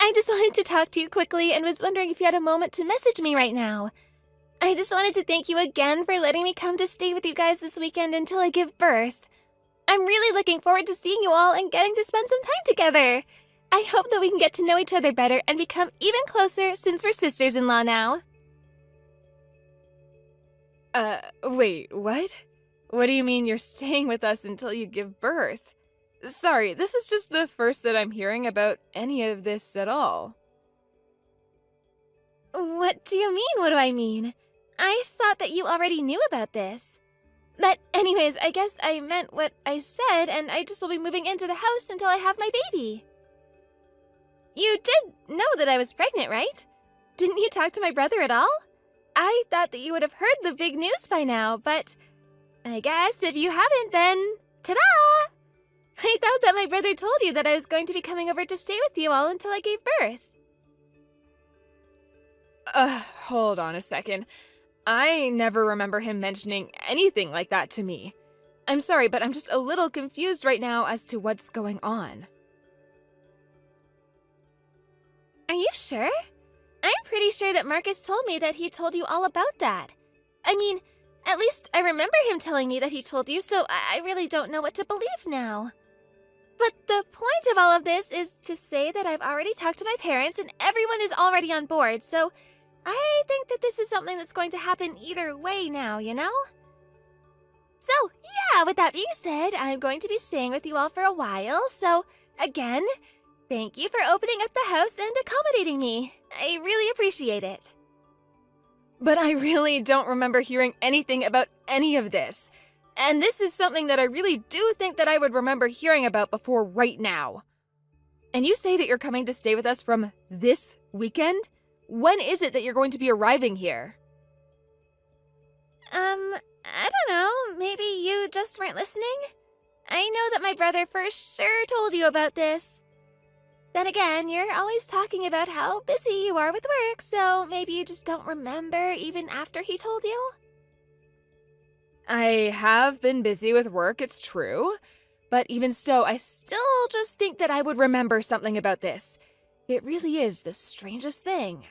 I just wanted to talk to you quickly and was wondering if you had a moment to message me right now. I just wanted to thank you again for letting me come to stay with you guys this weekend until I give birth. I'm really looking forward to seeing you all and getting to spend some time together. I hope that we can get to know each other better and become even closer since we're sisters-in-law now. Wait, what? What do you mean you're staying with us until you give birth? Sorry, this is just the first that I'm hearing about any of this at all. What do you mean, what do I mean? I thought that you already knew about this. But anyways, I guess I meant what I said, and I just will be moving into the house until I have my baby. You did know that I was pregnant, right? Didn't you talk to my brother at all? I thought that you would have heard the big news by now, but I guess if you haven't, then ta-da! I thought that my brother told you that I was going to be coming over to stay with you all until I gave birth. Hold on a second. I never remember him mentioning anything like that to me. I'm sorry, but I'm just a little confused right now as to what's going on. Are you sure? I'm pretty sure that Marcus told me that he told you all about that. I mean, at least I remember him telling me that he told you, so I really don't know what to believe now. But the point of all of this is to say that I've already talked to my parents and everyone is already on board, so I think that this is something that's going to happen either way now, you know? So, yeah, with that being said, I'm going to be staying with you all for a while, so again, thank you for opening up the house and accommodating me. I really appreciate it. But I really don't remember hearing anything about any of this. And this is something that I really do think that I would remember hearing about before right now. And you say that you're coming to stay with us from this weekend? When is it that you're going to be arriving here? I don't know. Maybe you just weren't listening? I know that my brother for sure told you about this. Then again, you're always talking about how busy you are with work, so maybe you just don't remember even after he told you? I have been busy with work, it's true. But even so, I still just think that I would remember something about this. It really is the strangest thing.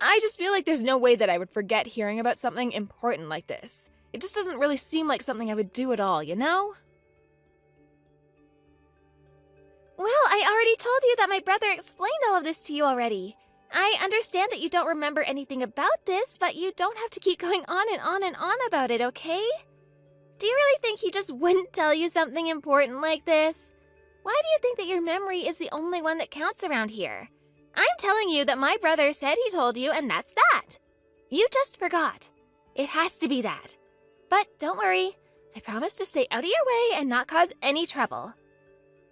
I just feel like there's no way that I would forget hearing about something important like this. It just doesn't really seem like something I would do at all, you know? Well, I already told you that my brother explained all of this to you already. I understand that you don't remember anything about this, but you don't have to keep going on and on and on about it, okay? Do you really think he just wouldn't tell you something important like this? Why do you think that your memory is the only one that counts around here? I'm telling you that my brother said he told you, and that's that. You just forgot. It has to be that. But don't worry, I promise to stay out of your way and not cause any trouble.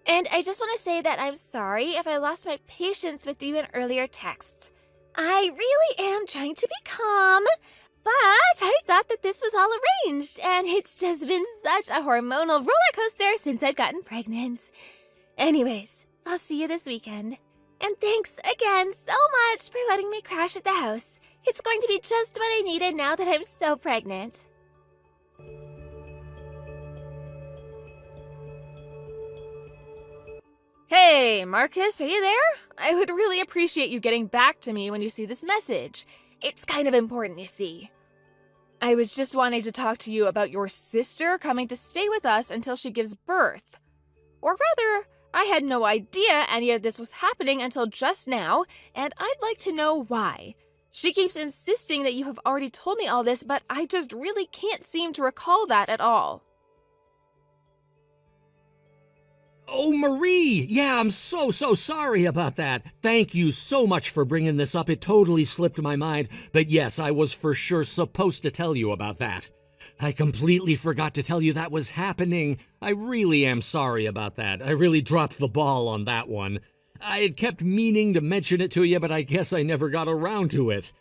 And I just want to say that I'm sorry if I lost my patience with you in earlier texts. I really am trying to be calm, but I thought that this was all arranged, and it's just been such a hormonal roller coaster since I've gotten pregnant. Anyways, I'll see you this weekend. And thanks again so much for letting me crash at the house. It's going to be just what I needed now that I'm so pregnant. Hey, Marcus, are you there? I would really appreciate you getting back to me when you see this message. It's kind of important, you see. I was just wanting to talk to you about your sister coming to stay with us until she gives birth. Or rather, I had no idea any of this was happening until just now, and I'd like to know why. She keeps insisting that you have already told me all this, but I just really can't seem to recall that at all. Oh, Marie! Yeah, I'm so sorry about that. Thank you so much for bringing this up. It totally slipped my mind. But yes, I was for sure supposed to tell you about that. I completely forgot to tell you that was happening. I really am sorry about that. I really dropped the ball on that one. I had kept meaning to mention it to you, but I guess I never got around to it.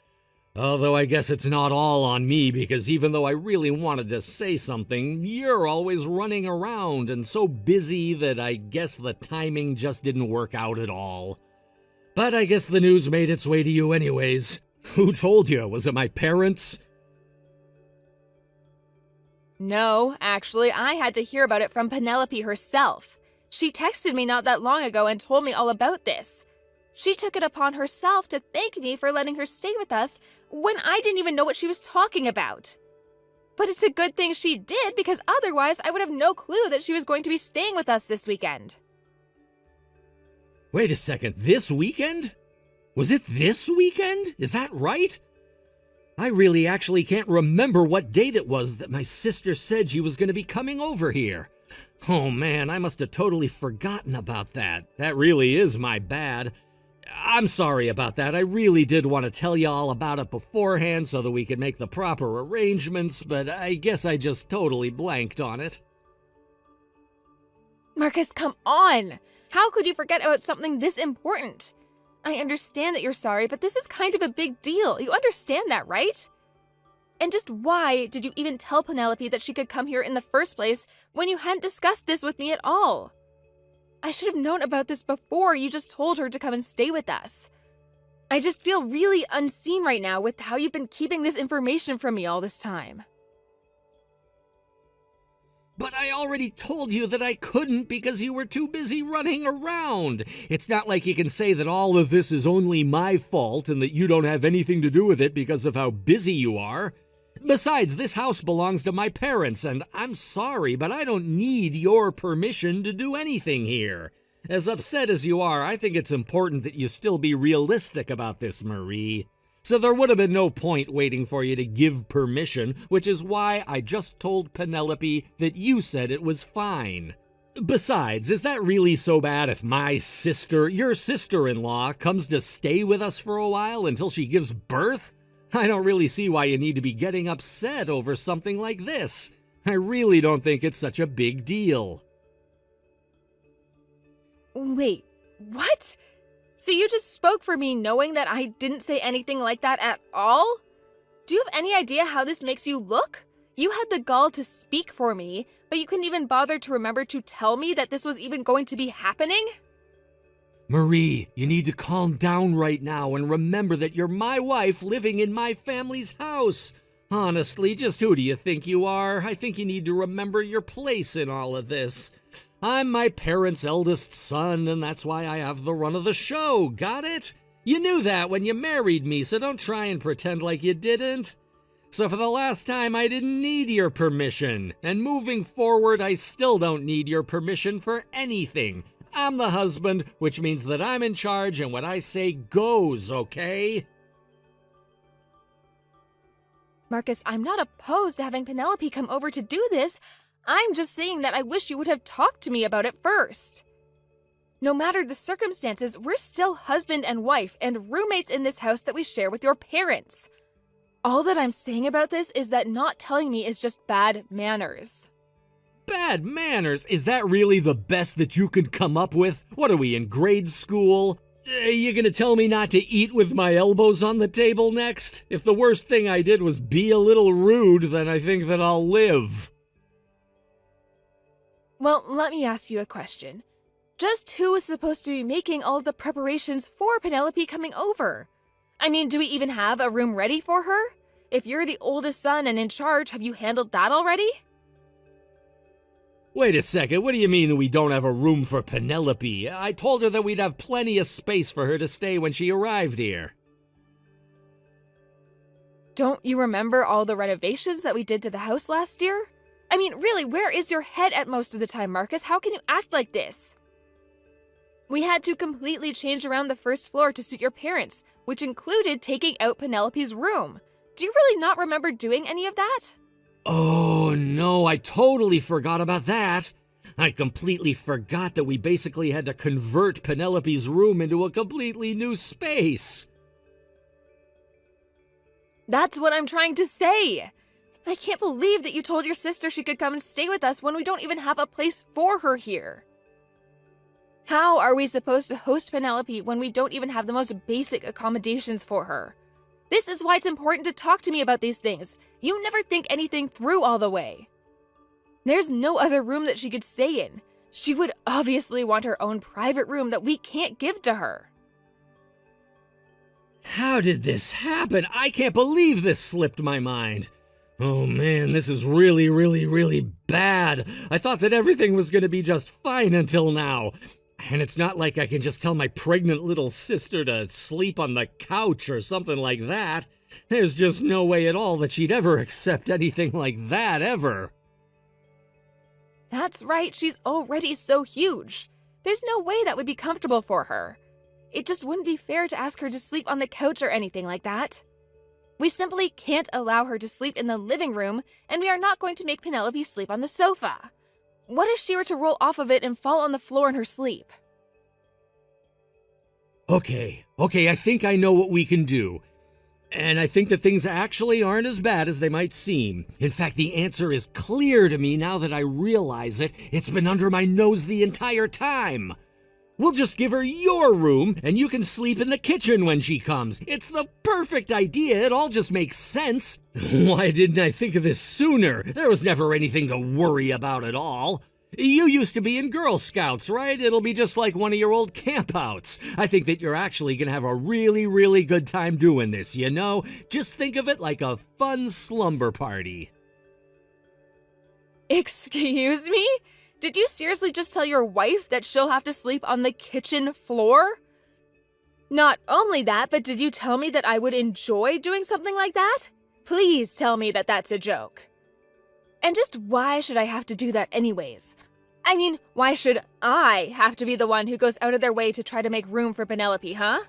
Although I guess it's not all on me, because even though I really wanted to say something, you're always running around and so busy that I guess the timing just didn't work out at all. But I guess the news made its way to you anyways. Who told you? Was it my parents? No, actually, I had to hear about it from Penelope herself. She texted me not that long ago and told me all about this. She took it upon herself to thank me for letting her stay with us when I didn't even know what she was talking about. But it's a good thing she did, because otherwise I would have no clue that she was going to be staying with us this weekend. Wait a second, this weekend? Was it this weekend? Is that right? I really actually can't remember what date it was that my sister said she was going to be coming over here. Oh man, I must have totally forgotten about that. That really is my bad. I'm sorry about that. I really did want to tell you all about it beforehand so that we could make the proper arrangements, but I guess I just totally blanked on it. Marcus, come on! How could you forget about something this important? I understand that you're sorry, but this is kind of a big deal. You understand that, right? And just why did you even tell Penelope that she could come here in the first place when you hadn't discussed this with me at all? I should have known about this before you just told her to come and stay with us. I just feel really unseen right now with how you've been keeping this information from me all this time. But I already told you that I couldn't because you were too busy running around. It's not like you can say that all of this is only my fault and that you don't have anything to do with it because of how busy you are. Besides, this house belongs to my parents, and I'm sorry, but I don't need your permission to do anything here. As upset as you are, I think it's important that you still be realistic about this, Marie. So there would have been no point waiting for you to give permission, which is why I just told Penelope that you said it was fine. Besides, is that really so bad if my sister, your sister-in-law, comes to stay with us for a while until she gives birth? I don't really see why you need to be getting upset over something like this. I really don't think it's such a big deal. Wait, what? So you just spoke for me knowing that I didn't say anything like that at all? Do you have any idea how this makes you look? You had the gall to speak for me, but you couldn't even bother to remember to tell me that this was even going to be happening? Marie, you need to calm down right now and remember that you're my wife living in my family's house. Honestly, just who do you think you are? I think you need to remember your place in all of this. I'm my parents' eldest son, and that's why I have the run of the show. Got it? You knew that when you married me, so don't try and pretend like you didn't. So for the last time, I didn't need your permission. And moving forward, I still don't need your permission for anything. I'm the husband, which means that I'm in charge, and what I say goes, okay? Marcus, I'm not opposed to having Penelope come over to do this. I'm just saying that I wish you would have talked to me about it first. No matter the circumstances, we're still husband and wife and roommates in this house that we share with your parents. All that I'm saying about this is that not telling me is just bad manners. Bad manners? Is that really the best that you could come up with? What are we, in grade school? You gonna tell me not to eat with my elbows on the table next? If the worst thing I did was be a little rude, then I think that I'll live. Well, let me ask you a question. Just who is supposed to be making all of the preparations for Penelope coming over? I mean, do we even have a room ready for her? If you're the oldest son and in charge, have you handled that already? Wait a second, what do you mean we don't have a room for Penelope? I told her that we'd have plenty of space for her to stay when she arrived here. Don't you remember all the renovations that we did to the house last year? I mean, really, where is your head at most of the time, Marcus? How can you act like this? We had to completely change around the first floor to suit your parents, which included taking out Penelope's room. Do you really not remember doing any of that? Oh no, I totally forgot about that. I completely forgot that we basically had to convert Penelope's room into a completely new space. That's what I'm trying to say. I can't believe that you told your sister she could come and stay with us when we don't even have a place for her here. How are we supposed to host Penelope when we don't even have the most basic accommodations for her? This is why it's important to talk to me about these things. You never think anything through all the way. There's no other room that she could stay in. She would obviously want her own private room that we can't give to her. How did this happen? I can't believe this slipped my mind. Oh man, this is really, really, really bad. I thought that everything was going to be just fine until now. And it's not like I can just tell my pregnant little sister to sleep on the couch or something like that. There's just no way at all that she'd ever accept anything like that, ever. That's right, she's already so huge. There's no way that would be comfortable for her. It just wouldn't be fair to ask her to sleep on the couch or anything like that. We simply can't allow her to sleep in the living room, and we are not going to make Penelope sleep on the sofa. What if she were to roll off of it and fall on the floor in her sleep? Okay, I think I know what we can do. And I think that things actually aren't as bad as they might seem. In fact, the answer is clear to me now that I realize it. It's been under my nose the entire time. We'll just give her your room, and you can sleep in the kitchen when she comes. It's the perfect idea. It all just makes sense. Why didn't I think of this sooner? There was never anything to worry about at all. You used to be in Girl Scouts, right? It'll be just like one of your old campouts. I think that you're actually going to have a really, really good time doing this, you know? Just think of it like a fun slumber party. Excuse me? Did you seriously just tell your wife that she'll have to sleep on the kitchen floor? Not only that, but did you tell me that I would enjoy doing something like that? Please tell me that that's a joke. And just why should I have to do that anyways? I mean, why should I have to be the one who goes out of their way to try to make room for Penelope, huh?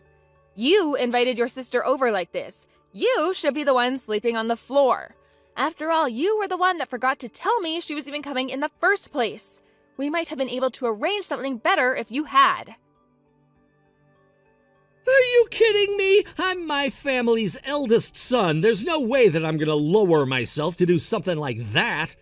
You invited your sister over like this. You should be the one sleeping on the floor. After all, you were the one that forgot to tell me she was even coming in the first place. We might have been able to arrange something better if you had. Are you kidding me? I'm my family's eldest son. There's no way that I'm gonna lower myself to do something like that.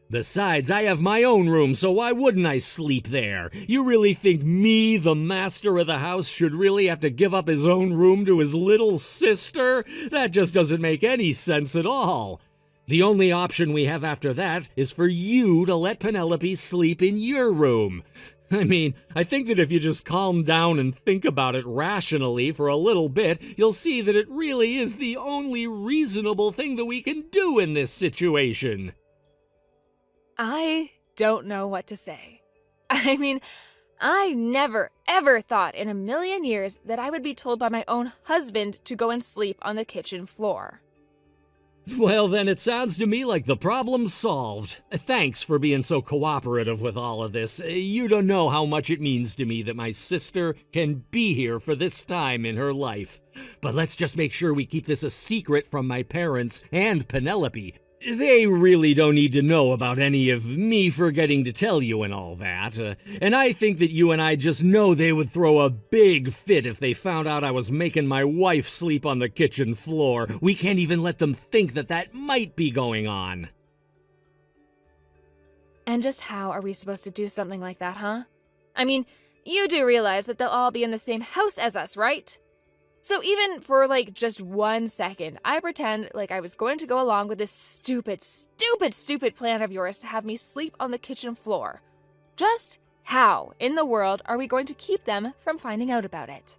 Besides, I have my own room, so why wouldn't I sleep there? You really think me, the master of the house, should really have to give up his own room to his little sister? That just doesn't make any sense at all. The only option we have after that is for you to let Penelope sleep in your room. I mean, I think that if you just calm down and think about it rationally for a little bit, you'll see that it really is the only reasonable thing that we can do in this situation. I don't know what to say. I mean, I never, ever thought in a million years that I would be told by my own husband to go and sleep on the kitchen floor. Well, then it sounds to me like the problem's solved. Thanks for being so cooperative with all of this. You don't know how much it means to me that my sister can be here for this time in her life. But let's just make sure we keep this a secret from my parents and Penelope. They really don't need to know about any of me forgetting to tell you and all that. And I think that you and I just know they would throw a big fit if they found out I was making my wife sleep on the kitchen floor. We can't even let them think that that might be going on. And just how are we supposed to do something like that, huh? I mean, you do realize that they'll all be in the same house as us, right? So even for just 1 second, I pretend like I was going to go along with this stupid plan of yours to have me sleep on the kitchen floor. Just how in the world are we going to keep them from finding out about it?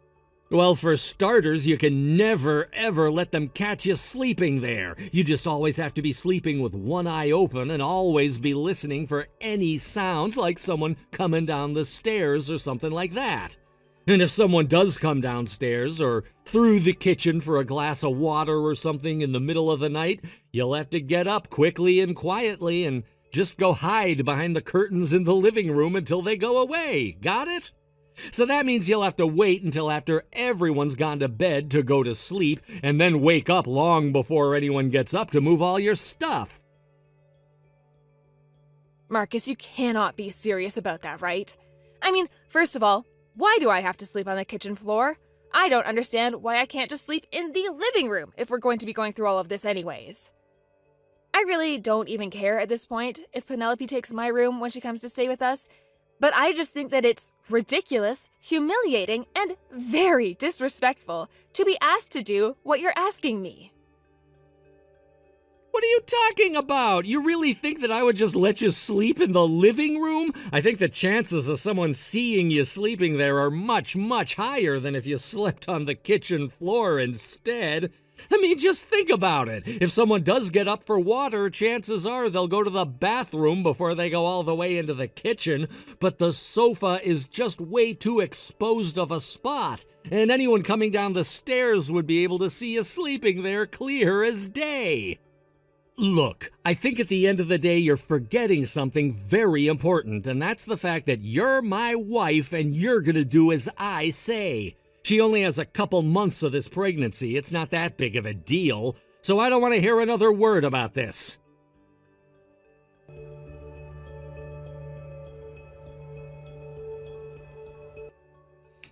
Well, for starters, you can never, ever let them catch you sleeping there. You just always have to be sleeping with one eye open and always be listening for any sounds like someone coming down the stairs or something like that. And if someone does come downstairs or through the kitchen for a glass of water or something in the middle of the night, you'll have to get up quickly and quietly and just go hide behind the curtains in the living room until they go away. Got it? So that means you'll have to wait until after everyone's gone to bed to go to sleep and then wake up long before anyone gets up to move all your stuff. Marcus, you cannot be serious about that, right? I mean, first of all, why do I have to sleep on the kitchen floor? I don't understand why I can't just sleep in the living room if we're going to be going through all of this anyways. I really don't even care at this point if Penelope takes my room when she comes to stay with us, but I just think that it's ridiculous, humiliating, and very disrespectful to be asked to do what you're asking me. What are you talking about? You really think that I would just let you sleep in the living room? I think the chances of someone seeing you sleeping there are much, much higher than if you slept on the kitchen floor instead. I mean, just think about it. If someone does get up for water, chances are they'll go to the bathroom before they go all the way into the kitchen, but the sofa is just way too exposed of a spot, and anyone coming down the stairs would be able to see you sleeping there clear as day. Look, I think at the end of the day you're forgetting something very important, and that's the fact that you're my wife and you're gonna do as I say. She only has a couple months of this pregnancy. It's not that big of a deal, so I don't want to hear another word about this.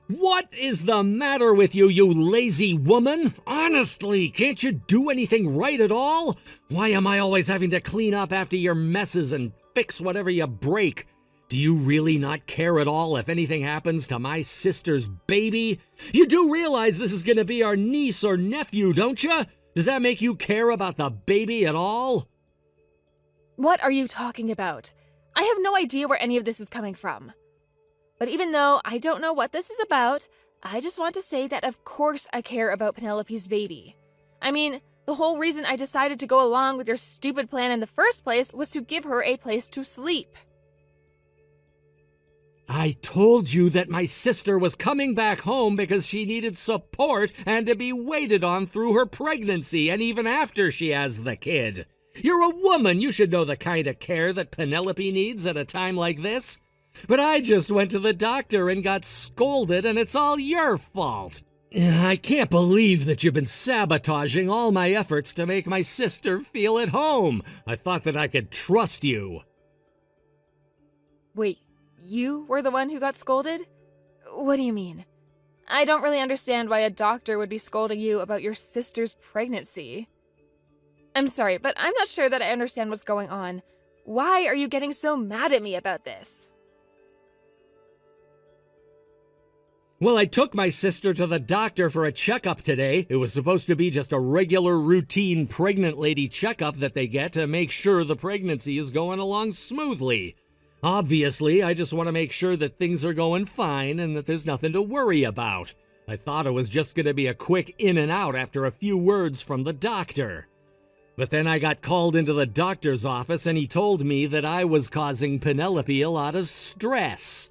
What is the matter with you, you lazy woman? Honestly, can't you do anything right at all? Why am I always having to clean up after your messes and fix whatever you break? Do you really not care at all if anything happens to my sister's baby? You do realize this is going to be our niece or nephew, don't you? Does that make you care about the baby at all? What are you talking about? I have no idea where any of this is coming from. But even though I don't know what this is about, I just want to say that of course I care about Penelope's baby. I mean, the whole reason I decided to go along with your stupid plan in the first place was to give her a place to sleep. I told you that my sister was coming back home because she needed support and to be waited on through her pregnancy and even after she has the kid. You're a woman. You should know the kind of care that Penelope needs at a time like this. But I just went to the doctor and got scolded, and it's all your fault. I can't believe that you've been sabotaging all my efforts to make my sister feel at home. I thought that I could trust you. Wait, you were the one who got scolded? What do you mean? I don't really understand why a doctor would be scolding you about your sister's pregnancy. I'm sorry, but I'm not sure that I understand what's going on. Why are you getting so mad at me about this? Well, I took my sister to the doctor for a checkup today. It was supposed to be just a regular routine pregnant lady checkup that they get to make sure the pregnancy is going along smoothly. Obviously, I just want to make sure that things are going fine and that there's nothing to worry about. I thought it was just going to be a quick in and out after a few words from the doctor. But then I got called into the doctor's office and he told me that I was causing Penelope a lot of stress.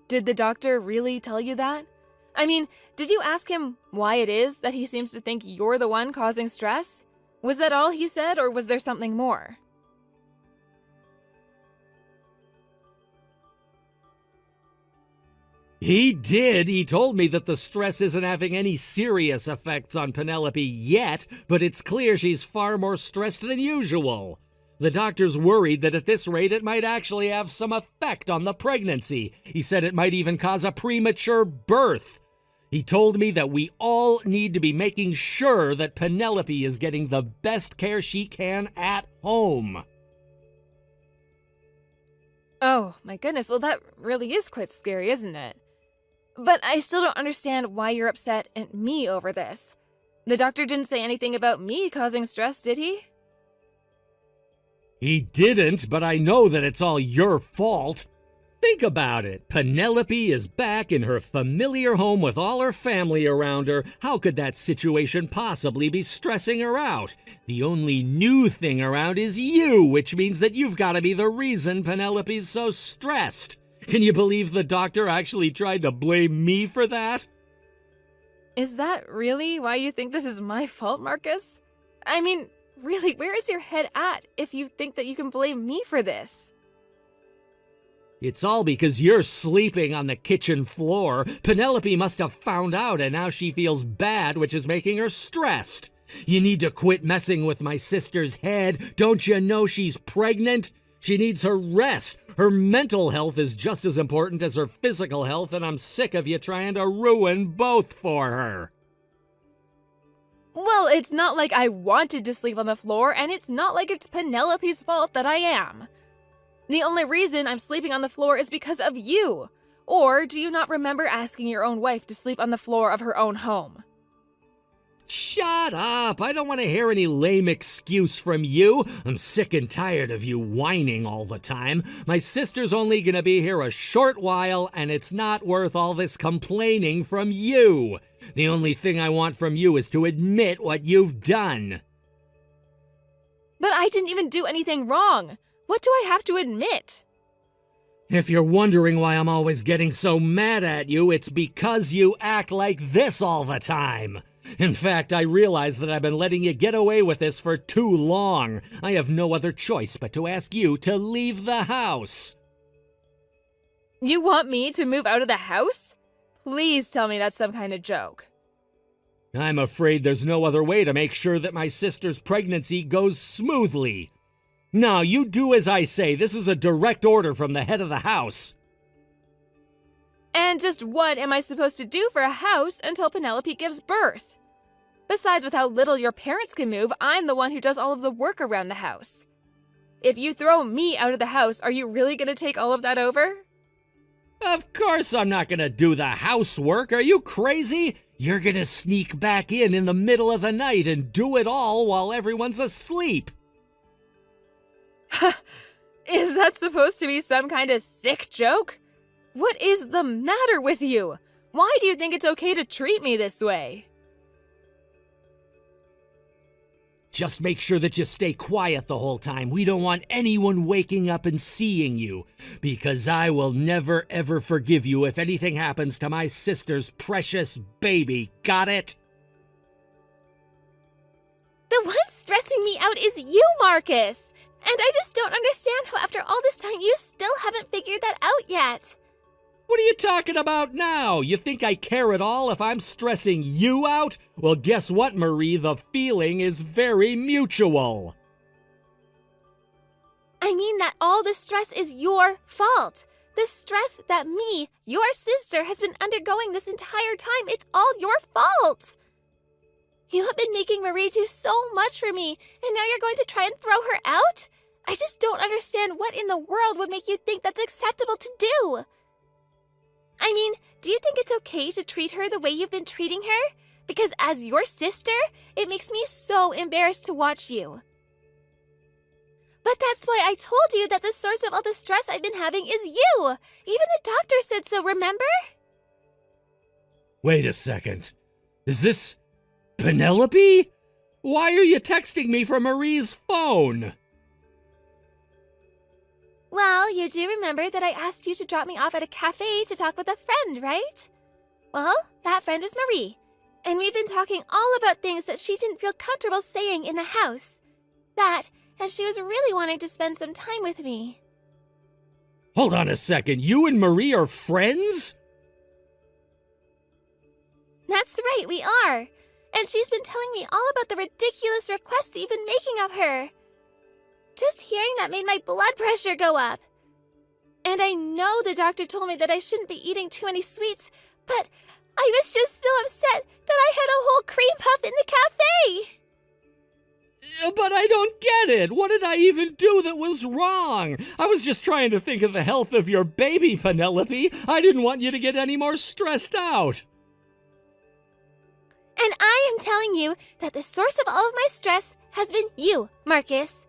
Did the doctor really tell you that? I mean, did you ask him why it is that he seems to think you're the one causing stress? Was that all he said, or was there something more? He did. He told me that the stress isn't having any serious effects on Penelope yet, but it's clear she's far more stressed than usual. The doctor's worried that at this rate it might actually have some effect on the pregnancy. He said it might even cause a premature birth. He told me that we all need to be making sure that Penelope is getting the best care she can at home. Oh, my goodness. Well, that really is quite scary, isn't it? But I still don't understand why you're upset at me over this. The doctor didn't say anything about me causing stress, did he? He didn't, but I know that it's all your fault. Think about it. Penelope is back in her familiar home with all her family around her. How could that situation possibly be stressing her out? The only new thing around is you, which means that you've got to be the reason Penelope's so stressed. Can you believe the doctor actually tried to blame me for that? Is that really why you think this is my fault, Marcus? I mean, really, where is your head at if you think that you can blame me for this? It's all because you're sleeping on the kitchen floor. Penelope must have found out and now she feels bad, which is making her stressed. You need to quit messing with my sister's head. Don't you know she's pregnant? She needs her rest. Her mental health is just as important as her physical health, and I'm sick of you trying to ruin both for her. Well, it's not like I wanted to sleep on the floor, and it's not like it's Penelope's fault that I am. The only reason I'm sleeping on the floor is because of you. Or do you not remember asking your own wife to sleep on the floor of her own home? Shut up! I don't want to hear any lame excuse from you. I'm sick and tired of you whining all the time. My sister's only gonna be here a short while, and it's not worth all this complaining from you. The only thing I want from you is to admit what you've done. But I didn't even do anything wrong. What do I have to admit? If you're wondering why I'm always getting so mad at you, it's because you act like this all the time. In fact, I realize that I've been letting you get away with this for too long. I have no other choice but to ask you to leave the house. You want me to move out of the house? Please tell me that's some kind of joke. I'm afraid there's no other way to make sure that my sister's pregnancy goes smoothly. Now, you do as I say. This is a direct order from the head of the house. And just what am I supposed to do for a house until Penelope gives birth? Besides, with how little your parents can move, I'm the one who does all of the work around the house. If you throw me out of the house, are you really going to take all of that over? Of course I'm not going to do the housework. Are you crazy? You're going to sneak back in the middle of the night and do it all while everyone's asleep. Is that supposed to be some kind of sick joke? What is the matter with you? Why do you think it's okay to treat me this way? Just make sure that you stay quiet the whole time. We don't want anyone waking up and seeing you, because I will never ever forgive you if anything happens to my sister's precious baby. Got it? The one stressing me out is you, Marcus! And I just don't understand how after all this time you still haven't figured that out yet. What are you talking about now? You think I care at all if I'm stressing you out? Well, guess what, Marie? The feeling is very mutual. I mean that all the stress is your fault. The stress that me, your sister, has been undergoing this entire time, it's all your fault. You have been making Marie do so much for me, and now you're going to try and throw her out? I just don't understand what in the world would make you think that's acceptable to do. I mean, do you think it's okay to treat her the way you've been treating her? Because as your sister, it makes me so embarrassed to watch you. But that's why I told you that the source of all the stress I've been having is you. Even the doctor said so, remember? Wait a second. Is this Penelope? Why are you texting me from Marie's phone? Well, you do remember that I asked you to drop me off at a cafe to talk with a friend, right? Well, that friend was Marie. And we've been talking all about things that she didn't feel comfortable saying in the house. That, and she was really wanting to spend some time with me. Hold on a second. You and Marie are friends? That's right, we are. And she's been telling me all about the ridiculous requests you've been making of her. Just hearing that made my blood pressure go up. And I know the doctor told me that I shouldn't be eating too many sweets, but I was just so upset that I had a whole cream puff in the cafe. But I don't get it. What did I even do that was wrong? I was just trying to think of the health of your baby, Penelope. I didn't want you to get any more stressed out. And I am telling you that the source of all of my stress has been you, Marcus.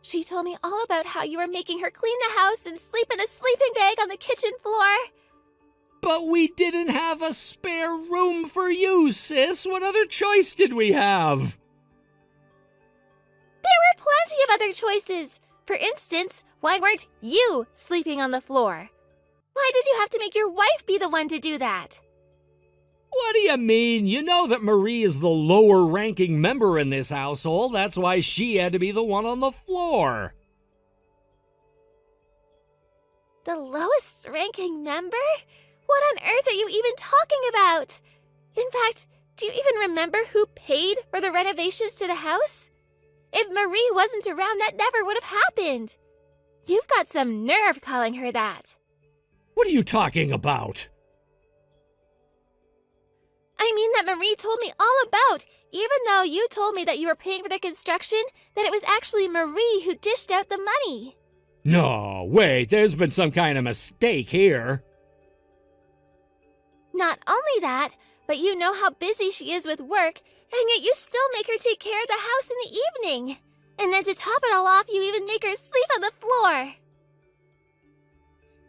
She told me all about how you were making her clean the house and sleep in a sleeping bag on the kitchen floor. But we didn't have a spare room for you, sis. What other choice did we have? There were plenty of other choices. For instance, why weren't you sleeping on the floor? Why did you have to make your wife be the one to do that? What do you mean? You know that Marie is the lower-ranking member in this household. That's why she had to be the one on the floor. The lowest ranking member? What on earth are you even talking about? In fact, do you even remember who paid for the renovations to the house? If Marie wasn't around, that never would have happened. You've got some nerve calling her that. What are you talking about? I mean that Marie told me all about, even though you told me that you were paying for the construction, that it was actually Marie who dished out the money. No, wait, there's been some kind of mistake here. Not only that, but you know how busy she is with work, and yet you still make her take care of the house in the evening. And then to top it all off, you even make her sleep on the floor.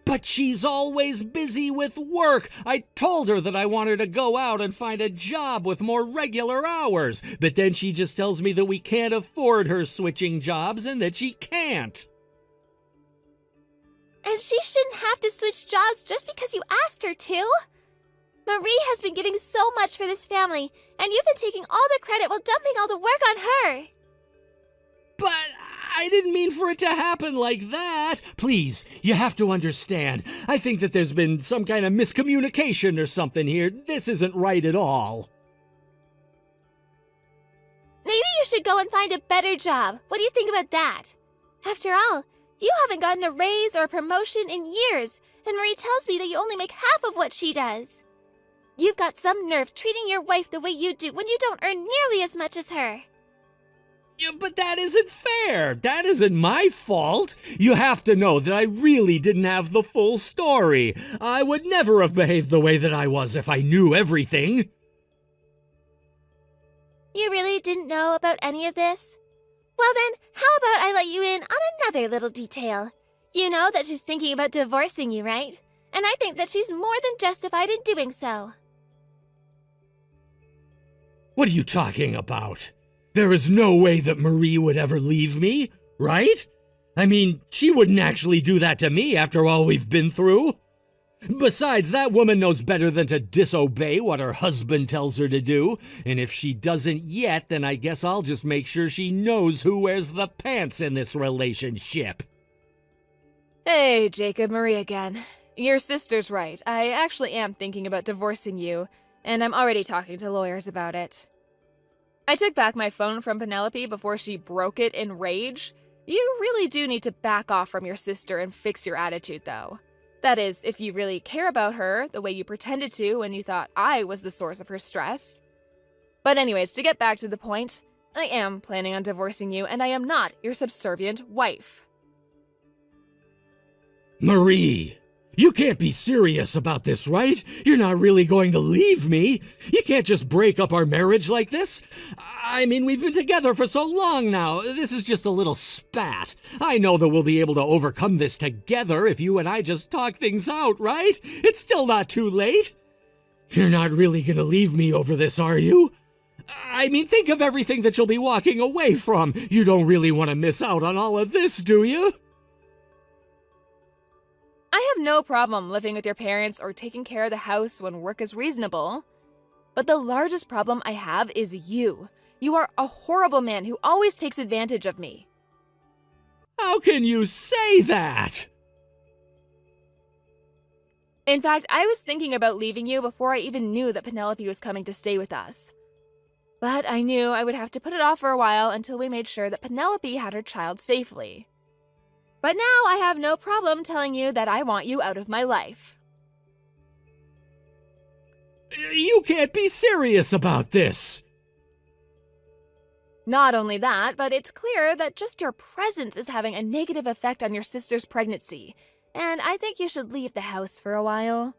But she's always busy with work. I told her that I want her to go out and find a job with more regular hours, but then she just tells me that we can't afford her switching jobs and that she can't. And she shouldn't have to switch jobs just because you asked her to. Marie has been giving so much for this family, and you've been taking all the credit while dumping all the work on her. But I didn't mean for it to happen like that. Please, you have to understand. I think that there's been some kind of miscommunication or something here. This isn't right at all. Maybe you should go and find a better job. What do you think about that? After all, you haven't gotten a raise or a promotion in years, and Marie tells me that you only make half of what she does. You've got some nerve treating your wife the way you do when you don't earn nearly as much as her. Yeah, but that isn't fair. That isn't my fault. You have to know that I really didn't have the full story. I would never have behaved the way that I was if I knew everything. You really didn't know about any of this? Well then, how about I let you in on another little detail? You know that she's thinking about divorcing you, right? And I think that she's more than justified in doing so. What are you talking about? There is no way that Marie would ever leave me, right? I mean, she wouldn't actually do that to me after all we've been through. Besides, that woman knows better than to disobey what her husband tells her to do, and if she doesn't yet, then I guess I'll just make sure she knows who wears the pants in this relationship. Hey, Jacob, Marie again. Your sister's right. I actually am thinking about divorcing you, and I'm already talking to lawyers about it. I took back my phone from Penelope before she broke it in rage. You really do need to back off from your sister and fix your attitude, though. That is, if you really care about her the way you pretended to when you thought I was the source of her stress. But anyways, to get back to the point, I am planning on divorcing you, and I am not your subservient wife. Marie, you can't be serious about this, right? You're not really going to leave me. You can't just break up our marriage like this. I mean, we've been together for so long now. This is just a little spat. I know that we'll be able to overcome this together if you and I just talk things out, right? It's still not too late. You're not really going to leave me over this, are you? I mean, think of everything that you'll be walking away from. You don't really want to miss out on all of this, do you? I have no problem living with your parents or taking care of the house when work is reasonable. But the largest problem I have is you. You are a horrible man who always takes advantage of me. How can you say that? In fact, I was thinking about leaving you before I even knew that Penelope was coming to stay with us. But I knew I would have to put it off for a while until we made sure that Penelope had her child safely. But now I have no problem telling you that I want you out of my life. You can't be serious about this. Not only that, but it's clear that just your presence is having a negative effect on your sister's pregnancy, and I think you should leave the house for a while.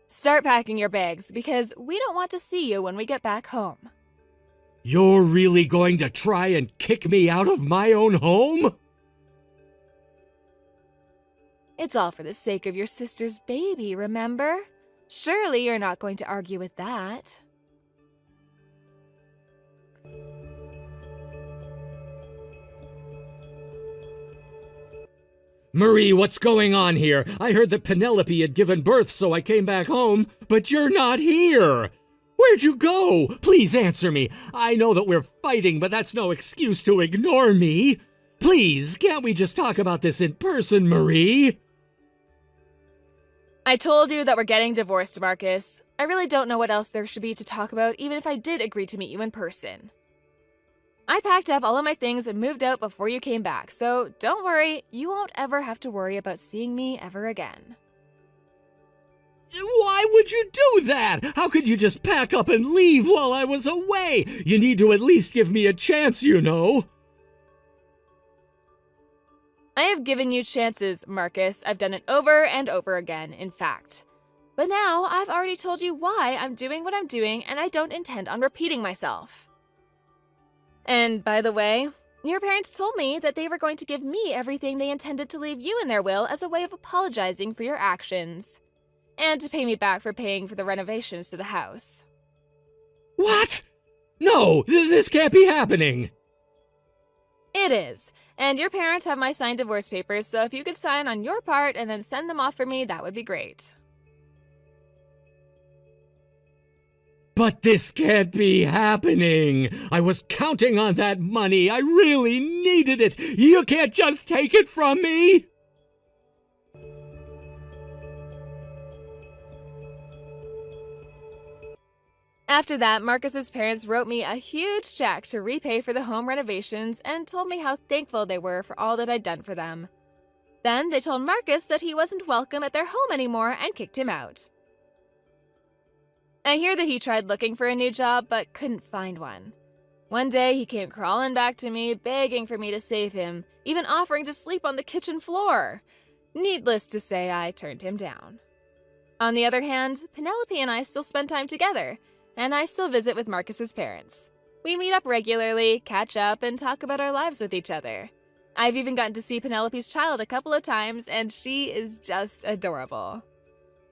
Start packing your bags, because we don't want to see you when we get back home. You're really going to try and kick me out of my own home? It's all for the sake of your sister's baby, remember? Surely you're not going to argue with that. Marie, what's going on here? I heard that Penelope had given birth, so I came back home, but you're not here. Where'd you go? Please answer me. I know that we're fighting, but that's no excuse to ignore me. Please, can't we just talk about this in person, Marie? I told you that we're getting divorced, Marcus. I really don't know what else there should be to talk about, even if I did agree to meet you in person. I packed up all of my things and moved out before you came back, so don't worry, you won't ever have to worry about seeing me ever again. Why would you do that? How could you just pack up and leave while I was away? You need to at least give me a chance, you know. I I have given you chances, Marcus. I've done it over and over again, in fact. But now I've already told you why I'm doing what I'm doing, and I don't intend on repeating myself. And by the way, your parents told me that they were going to give me everything they intended to leave you in their will as a way of apologizing for your actions, and to pay me back for paying for the renovations to the house. What? No, this can't be happening. It is. And your parents have my signed divorce papers, so if you could sign on your part and then send them off for me, that would be great. But this can't be happening. I was counting on that money. I really needed it. You can't just take it from me. After that, Marcus's parents wrote me a huge check to repay for the home renovations and told me how thankful they were for all that I'd done for them. Then they told Marcus that he wasn't welcome at their home anymore and kicked him out. I hear that he tried looking for a new job but couldn't find one. One day he came crawling back to me, begging for me to save him, even offering to sleep on the kitchen floor. Needless to say, I turned him down. On the other hand, Penelope and I still spend time together, and I still visit with Marcus's parents. We meet up regularly, catch up, and talk about our lives with each other. I've even gotten to see Penelope's child a couple of times, and she is just adorable.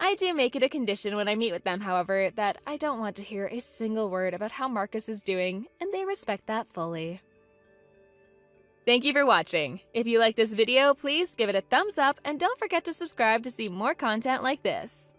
I do make it a condition when I meet with them, however, that I don't want to hear a single word about how Marcus is doing, and they respect that fully. Thank you for watching. If you like this video, please give it a thumbs up, and don't forget to subscribe to see more content like this.